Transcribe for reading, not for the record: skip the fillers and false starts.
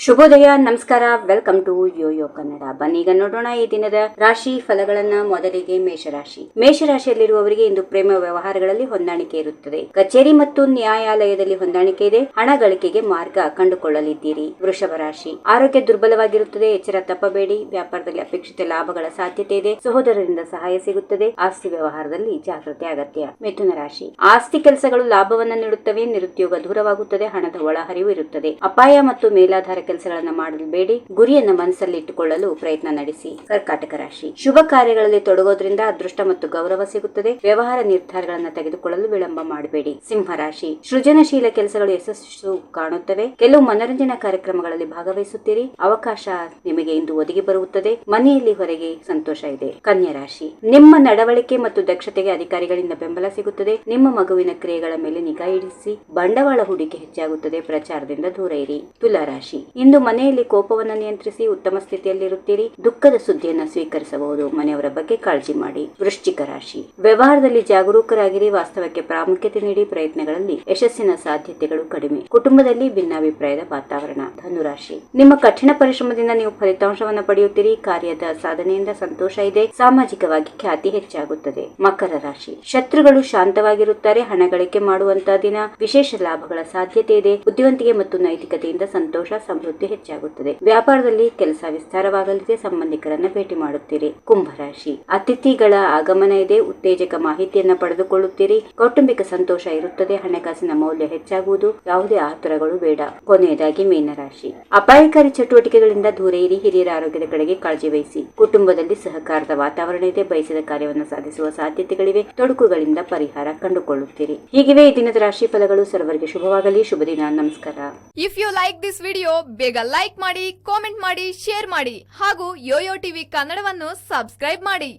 ಶುಭೋದಯ, ನಮಸ್ಕಾರ. Welcome to Yoyo Kannada. ಬನ್ನೀಗ ನೋಡೋಣ ಈ ದಿನದ ರಾಶಿ ಫಲಗಳನ್ನ. ಮೊದಲಿಗೆ ಮೇಷರಾಶಿ. ಮೇಷರಾಶಿಯಲ್ಲಿರುವವರಿಗೆ ಇಂದು ಪ್ರೇಮ ವ್ಯವಹಾರಗಳಲ್ಲಿ ಹೊಂದಾಣಿಕೆ ಇರುತ್ತದೆ. ಕಚೇರಿ ಮತ್ತು ನ್ಯಾಯಾಲಯದಲ್ಲಿ ಹೊಂದಾಣಿಕೆ ಇದೆ. ಹಣ ಗಳಿಕೆಗೆ ಮಾರ್ಗ ಕಂಡುಕೊಳ್ಳಲಿದ್ದೀರಿ. ವೃಷಭ ರಾಶಿ. ಆರೋಗ್ಯ ದುರ್ಬಲವಾಗಿರುತ್ತದೆ, ಎಚ್ಚರ ತಪ್ಪಬೇಡಿ. ವ್ಯಾಪಾರದಲ್ಲಿ ಅಪೇಕ್ಷಿತ ಲಾಭಗಳ ಸಾಧ್ಯತೆ ಇದೆ. ಸಹೋದರರಿಂದ ಸಹಾಯ ಸಿಗುತ್ತದೆ. ಆಸ್ತಿ ವ್ಯವಹಾರದಲ್ಲಿ ಜಾಗೃತಿ ಅಗತ್ಯ. ಮಿಥುನ ರಾಶಿ. ಆಸ್ತಿ ಕೆಲಸಗಳು ಲಾಭವನ್ನು ನೀಡುತ್ತವೆ. ನಿರುದ್ಯೋಗ ದೂರವಾಗುತ್ತದೆ. ಹಣದ ಒಳಹರಿವು ಇರುತ್ತದೆ. ಅಪಾಯ ಮತ್ತು ಮೇಲಾಧಾರ ಕೆಲಸಗಳನ್ನು ಮಾಡಲು ಬೇಡಿ. ಗುರಿಯನ್ನು ಮನಸ್ಸಲ್ಲಿಟ್ಟುಕೊಳ್ಳಲು ಪ್ರಯತ್ನ ನಡೆಸಿ. ಕರ್ಕಾಟಕ ರಾಶಿ. ಶುಭ ಕಾರ್ಯಗಳಲ್ಲಿ ತೊಡಗೋದ್ರಿಂದ ಅದೃಷ್ಟ ಮತ್ತು ಗೌರವ ಸಿಗುತ್ತದೆ. ವ್ಯವಹಾರ ನಿರ್ಧಾರಗಳನ್ನು ತೆಗೆದುಕೊಳ್ಳಲು ವಿಳಂಬ ಮಾಡಬೇಡಿ. ಸಿಂಹ ರಾಶಿ. ಸೃಜನಶೀಲ ಕೆಲಸಗಳು ಯಶಸ್ಸು ಕಾಣುತ್ತವೆ. ಕೆಲವು ಮನರಂಜನಾ ಕಾರ್ಯಕ್ರಮಗಳಲ್ಲಿ ಭಾಗವಹಿಸುತ್ತೀರಿ. ಅವಕಾಶ ನಿಮಗೆ ಇಂದು ಒದಗಿ ಬರುತ್ತದೆ. ಮನೆಯಲ್ಲಿ ಹೊರಗೆ ಸಂತೋಷ ಇದೆ. ಕನ್ಯಾ ರಾಶಿ. ನಿಮ್ಮ ನಡವಳಿಕೆ ಮತ್ತು ದಕ್ಷತೆಗೆ ಅಧಿಕಾರಿಗಳಿಂದ ಬೆಂಬಲ ಸಿಗುತ್ತದೆ. ನಿಮ್ಮ ಮಗುವಿನ ಕ್ರಿಯೆಗಳ ಮೇಲೆ ನಿಗಾ ಇರಿಸಿ. ಬಂಡವಾಳ ಹೂಡಿಕೆ ಹೆಚ್ಚಾಗುತ್ತದೆ. ಪ್ರಚಾರದಿಂದ ದೂರ ಇರಿ. ತುಲಾ ರಾಶಿ. ಇಂದು ಮನೆಯಲ್ಲಿ ಕೋಪವನ್ನು ನಿಯಂತ್ರಿಸಿ. ಉತ್ತಮ ಸ್ಥಿತಿಯಲ್ಲಿರುತ್ತೀರಿ. ದುಃಖದ ಸುದ್ದಿಯನ್ನು ಸ್ವೀಕರಿಸಬಹುದು. ಮನೆಯವರ ಬಗ್ಗೆ ಕಾಳಜಿ ಮಾಡಿ. ವೃಶ್ಚಿಕ ರಾಶಿ. ವ್ಯವಹಾರದಲ್ಲಿ ಜಾಗರೂಕರಾಗಿರಿ. ವಾಸ್ತವಕ್ಕೆ ಪ್ರಾಮುಖ್ಯತೆ ನೀಡಿ. ಪ್ರಯತ್ನಗಳಲ್ಲಿ ಯಶಸ್ಸಿನ ಸಾಧ್ಯತೆಗಳು ಕಡಿಮೆ. ಕುಟುಂಬದಲ್ಲಿ ಭಿನ್ನಾಭಿಪ್ರಾಯದ ವಾತಾವರಣ. ಧನುರಾಶಿ. ನಿಮ್ಮ ಕಠಿಣ ಪರಿಶ್ರಮದಿಂದ ನೀವು ಫಲಿತಾಂಶವನ್ನು ಪಡೆಯುತ್ತೀರಿ. ಕಾರ್ಯದ ಸಾಧನೆಯಿಂದ ಸಂತೋಷ ಇದೆ. ಸಾಮಾಜಿಕವಾಗಿ ಖ್ಯಾತಿ ಹೆಚ್ಚಾಗುತ್ತದೆ. ಮಕರ ರಾಶಿ. ಶತ್ರುಗಳು ಶಾಂತವಾಗಿರುತ್ತಾರೆ. ಹಣ ಗಳಿಕೆ ಮಾಡುವಂತಹ ದಿನ. ವಿಶೇಷ ಲಾಭಗಳ ಸಾಧ್ಯತೆ ಇದೆ. ಬುದ್ಧಿವಂತಿಕೆ ಮತ್ತು ನೈತಿಕತೆಯಿಂದ ಸಂತೋಷ ಸಮೃದ್ಧಿ ಹೆಚ್ಚಾಗುತ್ತದೆ. ವ್ಯಾಪಾರದಲ್ಲಿ ಕೆಲಸ ವಿಸ್ತಾರವಾಗಲಿದೆ. ಸಂಬಂಧಿಕರನ್ನ ಭೇಟಿ ಮಾಡುತ್ತೀರಿ. ಕುಂಭರಾಶಿ. ಅತಿಥಿಗಳ ಆಗಮನ ಇದೆ. ಉತ್ತೇಜಕ ಮಾಹಿತಿಯನ್ನ ಪಡೆದುಕೊಳ್ಳುತ್ತೀರಿ. ಕೌಟುಂಬಿಕ ಸಂತೋಷ ಇರುತ್ತದೆ. ಹಣಕಾಸಿನ ಮೌಲ್ಯ ಹೆಚ್ಚಾಗುವುದು. ಯಾವುದೇ ಆತುರಗಳು ಬೇಡ. ಕೊನೆಯದಾಗಿ ಮೀನರಾಶಿ. ಅಪಾಯಕಾರಿ ಚಟುವಟಿಕೆಗಳಿಂದ ದೂರ ಇರಿ. ಹಿರಿಯರ ಆರೋಗ್ಯದ ಕಡೆಗೆ ಕಾಳಜಿ ವಹಿಸಿ. ಕುಟುಂಬದಲ್ಲಿ ಸಹಕಾರದ ವಾತಾವರಣ ಇದೆ. ಬಯಸಿದ ಕಾರ್ಯವನ್ನು ಸಾಧಿಸುವ ಸಾಧ್ಯತೆಗಳಿವೆ. ತೊಡಕುಗಳಿಂದ ಪರಿಹಾರ ಕಂಡುಕೊಳ್ಳುತ್ತೀರಿ. ಹೀಗಿವೆ ಈ ದಿನದ ರಾಶಿ ಫಲಗಳು. ಸರ್ವರಿಗೆ ಶುಭವಾಗಲಿ. ಶುಭ ದಿನ. ನಮಸ್ಕಾರ. If you like this video, ಬೇಗ ಲೈಕ್ ಮಾಡಿ, ಕಾಮೆಂಟ್ ಮಾಡಿ, ಶೇರ್ ಮಾಡಿ ಹಾಗೂ ಯೋಯೋ ಟಿವಿ ಕನ್ನಡವನ್ನು ಸಬ್ಸ್ಕ್ರೈಬ್ ಮಾಡಿ.